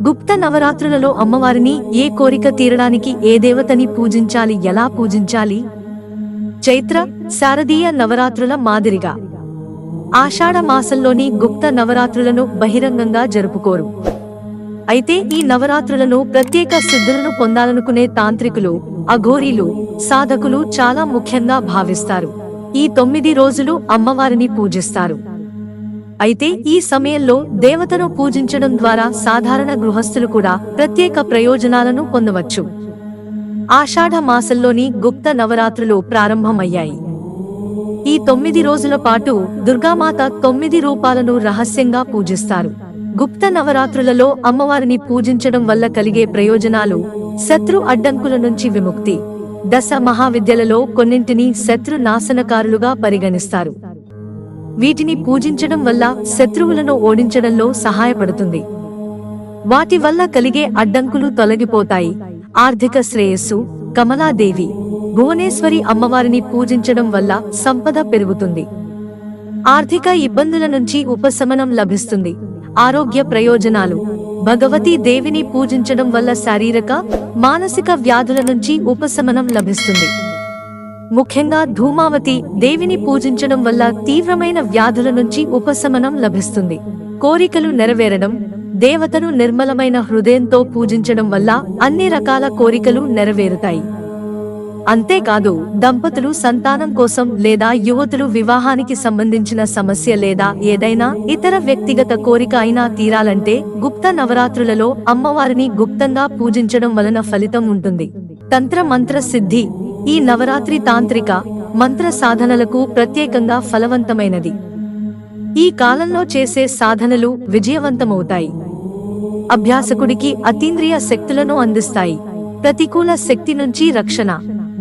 గుప్త నవరాత్రులలో అమ్మవారిని ఏ కోరిక తీరడానికి ఏ దేవతని పూజించాలి, ఎలా పూజించాలి? చైత్ర, శారదీయ నవరాత్రుల మాదిరిగా ఆషాఢ మాసంలోని గుప్త నవరాత్రులను బహిరంగంగా జరుపుకోరు. అయితే ఈ నవరాత్రులను ప్రత్యేక సిద్ధులను పొందాలనుకునే తాంత్రికులు, అఘోరీలు, సాధకులు చాలా ముఖ్యంగా భావిస్తారు. ఈ 9 రోజులు అమ్మవారిని పూజిస్తారు. అయితే ఈ సమయంలో దేవతను పూజించడం ద్వారా సాధారణ గృహస్థులు కూడా ప్రత్యేక ప్రయోజనాలను పొందవచ్చు. ఆషాఢ మాసంలోని గుప్త నవరాత్రులు ప్రారంభమయ్యాయి. ఈ 9 రోజుల పాటు దుర్గామాత 9 రూపాలను రహస్యంగా పూజిస్తారు. గుప్త నవరాత్రులలో అమ్మవారిని పూజించడం వల్ల కలిగే ప్రయోజనాలు: శత్రు అడ్డంకుల నుంచి విముక్తి. దశ మహావిద్యలలో కొన్నింటిని శత్రు నాశనకారులుగా పరిగణిస్తారు. వీటిని పూజించడం వల్ల శత్రువులను ఓడించడంలో సహాయపడుతుంది. వాటి వల్ల కలిగే అడ్డంకులు తొలగిపోతాయి. ఆర్థిక శ్రేయస్సు. కమలాదేవి, భువనేశ్వరి అమ్మవారిని పూజించడం వల్ల సంపద పెరుగుతుంది. ఆర్థిక ఇబ్బందుల నుంచి ఉపశమనం లభిస్తుంది. ఆరోగ్య ప్రయోజనాలు. భగవతీ దేవిని పూజించడం వల్ల శారీరక, మానసిక వ్యాధుల నుంచి ఉపశమనం లభిస్తుంది. ముఖ్యంగా ధూమావతి దేవిని పూజించడం వల్ల తీవ్రమైన వ్యాధుల నుంచి ఉపశమనం లభిస్తుంది. కోరికలు నెరవేరడం. దేవతను నిర్మలమైన హృదయంతో పూజించడం వల్ల అన్ని రకాల కోరికలు నెరవేరుతాయి. అంతేకాదు, దంపతులు సంతానం కోసం లేదా యువతులు వివాహానికి సంబంధించిన సమస్య లేదా ఏదైనా ఇతర వ్యక్తిగత కోరిక అయినా తీరాలంటే గుప్త నవరాత్రులలో అమ్మవారిని గుప్తంగా పూజించడం వలన ఫలితం ఉంటుంది. తంత్ర మంత్ర సిద్ధి. ఈ నవరాత్రి తాంత్రిక, మంత్ర సాధనలకు ప్రత్యేకంగా ఫలవంతమైనది. ఈ కాలంలో చేసే సాధనలు విజయవంతమవుతాయి. అభ్యాసకుడికి అతీంద్రియ శక్తులను అందిస్తాయి. ప్రతికూల శక్తి నుంచి రక్షణ.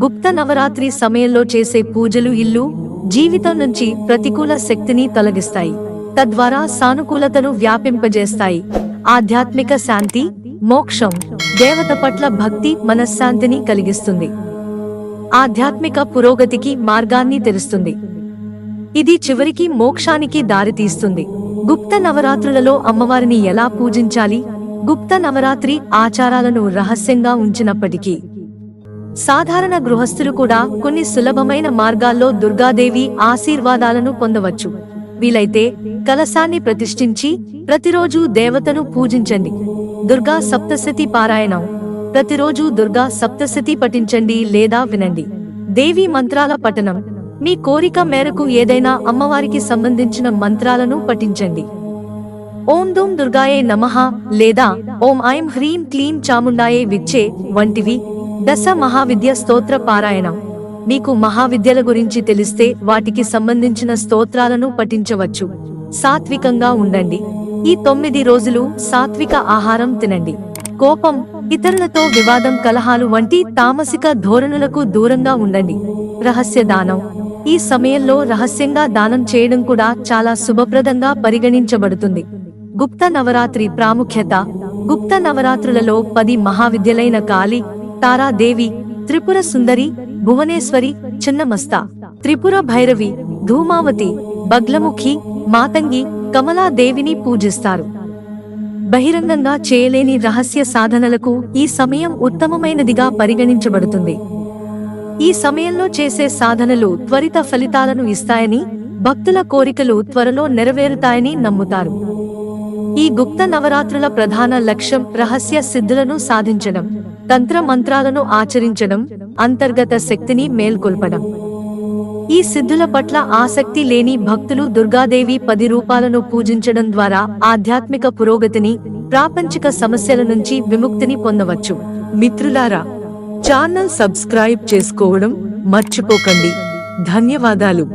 గుప్త నవరాత్రి సమయంలో చేసే పూజలు ఇల్లు, జీవితం నుంచి ప్రతికూల శక్తిని తొలగిస్తాయి. తద్వారా సానుకూలతను వ్యాపింపజేస్తాయి. ఆధ్యాత్మిక శాంతి, మోక్షం. దేవత పట్ల భక్తి మనశ్శాంతిని కలిగిస్తుంది. ఆధ్యాత్మిక పురోగతికి మార్గాన్ని తెరుస్తుంది. ఇది చివరికి మోక్షానికి దారితీస్తుంది. గుప్త నవరాత్రులలో అమ్మవారిని ఎలా పూజించాలి? గుప్త నవరాత్రి ఆచారాలను రహస్యంగా ఉంచినప్పటికీ సాధారణ గృహస్థులు కూడా కొన్ని సులభమైన మార్గాల్లో దుర్గాదేవి ఆశీర్వాదాలను పొందవచ్చు. వీలైతే కలశాన్ని ప్రతిష్ఠించి ప్రతిరోజు దేవతను పూజించండి. దుర్గా సప్తశతి పారాయణం. ప్రతిరోజు దుర్గా సప్తశతి పఠించండి లేదా వినండి. దేవి మంత్రాల పఠనం. మీ కోరిక మేరకు ఏదైనా అమ్మవారికి సంబంధించిన మంత్రాలను పఠించండి. ఓం దూం దుర్గాయే నమః లేదా ఓం ఐం హ్రీం క్లీం చాముండాయే విచ్చే వంటివి. దశ మహావిద్య స్తోత్ర పారాయణం. మీకు మహావిద్యల గురించి తెలిస్తే వాటికి సంబంధించిన స్తోత్రాలను పఠించవచ్చు. సాత్వికంగా ఉండండి. ఈ 9 రోజులు సాత్విక ఆహారం తినండి. కోపం, ఇతరులతో వివాదం, కలహాలు వంటి తామసిక ధోరణులకు దూరంగా ఉండండి. రహస్య దానం. ఈ సమయంలో రహస్యంగా దానం చేయడం కూడా చాలా శుభప్రదంగా పరిగణించబడుతుంది. గుప్త నవరాత్రి ప్రాముఖ్యత. గుప్త నవరాత్రులలో 10 మహావిద్యలైన కాళి, తారాదేవి, త్రిపుర సుందరి, భువనేశ్వరి, చిన్నమస్త, త్రిపుర భైరవి, ధూమావతి, బగ్లముఖి, మాతంగి, కమలాదేవిని పూజిస్తారు. బహిరంగంగా చేయలేని రహస్య సాధనలకు ఈ సమయం ఉత్తమమైనదిగా పరిగణించబడుతుంది. ఈ సమయంలో చేసే సాధనలు త్వరిత ఫలితాలను ఇస్తాయని, భక్తుల కోరికలు త్వరలో నెరవేరుతాయని నమ్ముతారు. ఈ గుప్త నవరాత్రుల ప్రధాన లక్ష్యం రహస్య సిద్ధులను సాధించడం, తంత్ర మంత్రాలను ఆచరించడం, అంతర్గత శక్తిని మేల్కొల్పడం. ఈ సిద్ధుల పట్ల ఆసక్తి లేని భక్తులు దుర్గాదేవి 10 రూపాలను పూజించడం ద్వారా ఆధ్యాత్మిక పురోగతిని, ప్రాపంచిక సమస్యల నుంచి విముక్తిని పొందవచ్చు. మిత్రులారా, ఛానల్ సబ్స్క్రైబ్ చేసుకోవడం మర్చిపోకండి. ధన్యవాదాలు.